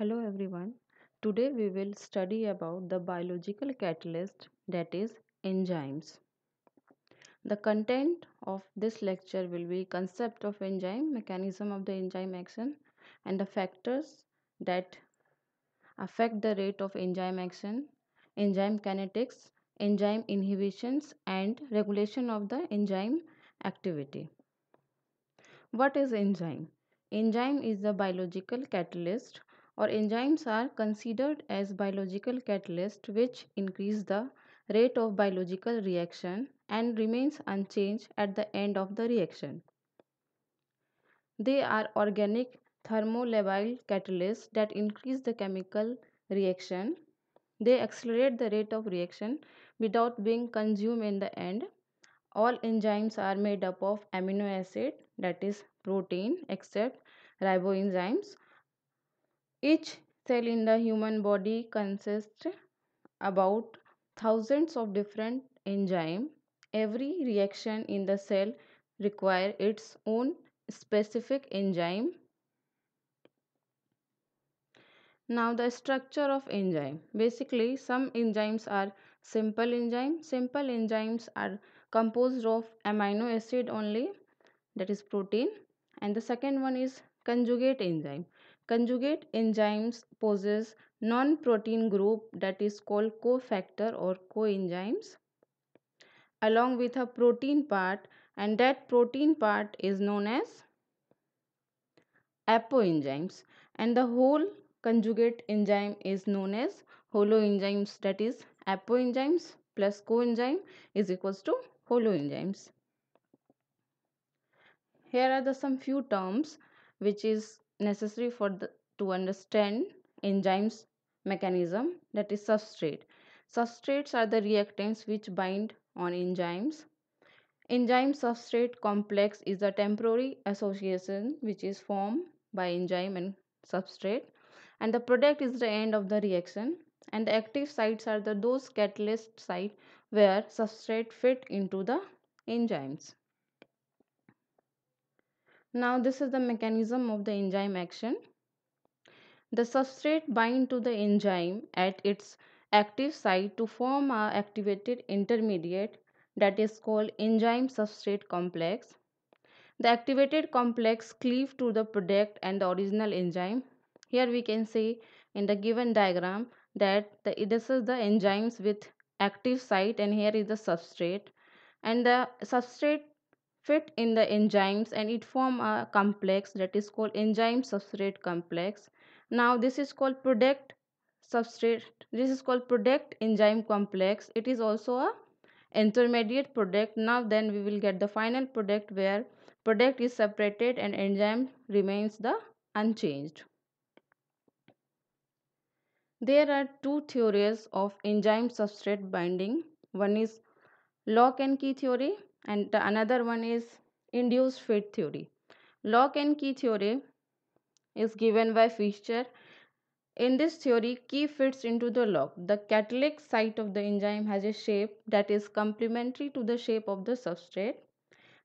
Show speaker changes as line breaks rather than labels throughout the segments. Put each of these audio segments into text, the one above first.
Hello everyone. Today we will study about the biological catalyst that is enzymes. The content of this lecture will be concept of enzyme, mechanism of the enzyme action and the factors that affect the rate of enzyme action, enzyme kinetics, enzyme inhibitions and regulation of the enzyme activity. What is enzyme? Enzyme is the biological catalyst or enzymes are considered as biological catalyst which increase the rate of biological reaction and remains unchanged at the end of the reaction. They are organic thermolabile catalysts that increase the chemical reaction. They accelerate the rate of reaction without being consumed in the end. All enzymes are made up of amino acid, that is protein, except riboenzymes. Each cell in the human body consists about thousands of different enzymes. Every reaction in the cell requires its own specific enzyme. Now the structure of enzyme. Basically, some enzymes are simple enzymes. Simple enzymes are composed of amino acid only, that is protein, and the second one is conjugate enzyme. Conjugate enzymes possess non-protein group that is called cofactor or coenzymes along with a protein part, and that protein part is known as apoenzymes, and the whole conjugate enzyme is known as holoenzymes, that is apoenzymes plus coenzyme is equals to holoenzymes. Here are the some few terms which is necessary for to understand enzymes mechanism, that is substrate. Substrates are the reactants which bind on enzymes. Enzyme substrate complex is a temporary association which is formed by enzyme and substrate, and the product is the end of the reaction, and the active sites are those catalyst site where substrate fit into the enzymes. Now this is the mechanism of the enzyme action. The substrate bind to the enzyme at its active site to form a activated intermediate that is called enzyme substrate complex. The activated complex cleave to the product and the original enzyme. Here we can see in the given diagram that this is the enzymes with active site and here is the substrate, and the substrate fit in the enzymes and it form a complex that is called enzyme substrate complex. Now this is called product substrate, this is called product enzyme complex. It is also a intermediate product. Now then we will get the final product where product is separated and enzyme remains the unchanged. There are two theories of enzyme substrate binding. One is lock and key theory and the another one is induced fit theory. Lock and key theory is given by Fischer. In this theory, key fits into the lock. The catalytic site of the enzyme has a shape that is complementary to the shape of the substrate.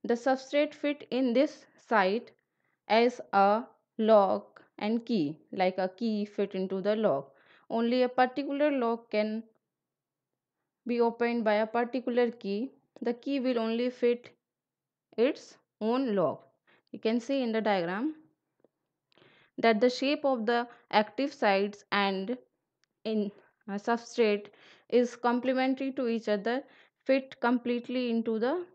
The substrate fit in this site as a lock and key, like a key fit into the lock. Only a particular lock can be opened by a particular key. The key will only fit its own lock. You can see in the diagram that the shape of the active sites and in substrate is complementary to each other, fit completely into the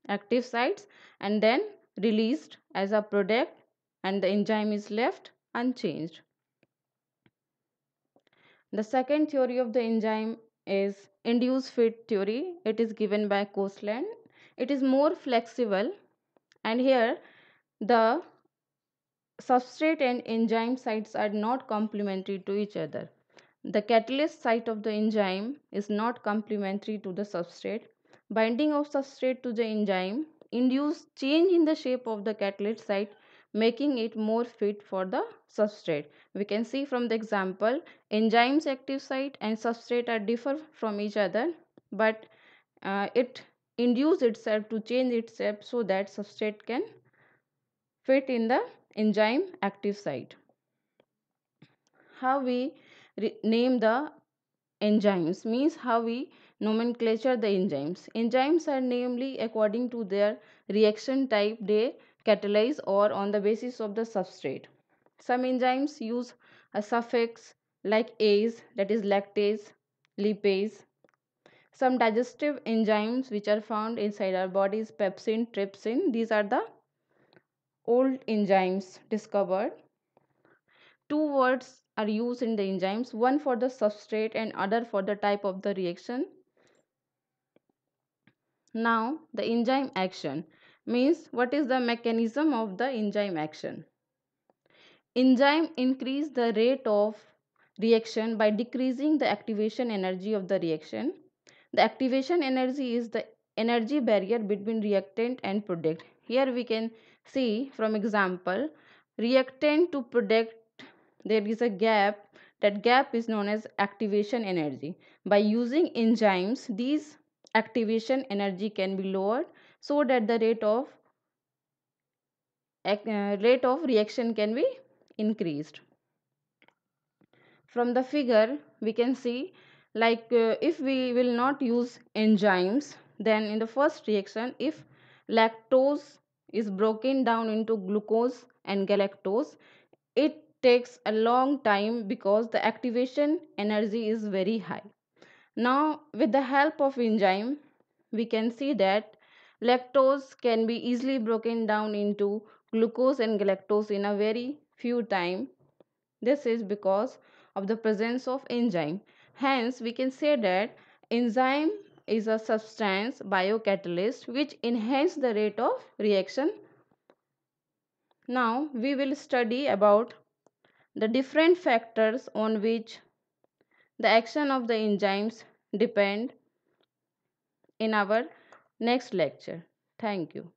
active sites and then released as a product, and the enzyme is left unchanged. The second theory of the enzyme is induced fit theory. It is given by Coastland. It is more flexible, and here the substrate and enzyme sites are not complementary to each other. The catalyst site of the enzyme is not complementary to the substrate. Binding of substrate to the enzyme induce change in the shape of the catalyst site, making it more fit for the substrate. We can see from the example, enzyme's active site and substrate are differ from each other, but it induce itself to change itself so that substrate can fit in the enzyme active site. how we name the enzymes, means how we nomenclature the enzymes. Enzymes are namely according to their reaction type they catalyze or on the basis of the substrate. Some enzymes use a suffix like ase, that is lactase, lipase. Some digestive enzymes which are found inside our bodies, pepsin, trypsin, these are the old enzymes discovered. Two words are used in the enzymes, one for the substrate and other for the type of the reaction. Now, the enzyme action means what is the mechanism of the enzyme action. Enzyme increase the rate of reaction by decreasing the activation energy of the reaction. The activation energy is the energy barrier between reactant and product. Here we can see from example, reactant to product there is a gap. That gap is known as activation energy. By using enzymes, these activation energy can be lowered so that the rate of reaction can be increased. From the figure we can see, if we will not use enzymes, then in the first reaction, if lactose is broken down into glucose and galactose, it takes a long time because the activation energy is very high. Now with the help of enzyme we can see that lactose can be easily broken down into glucose and galactose in a very few time. This is because of the presence of enzyme. Hence, we can say that enzyme is a substance biocatalyst which enhance the rate of reaction. Now, we will study about the different factors on which the action of the enzymes depend in our next lecture. Thank you.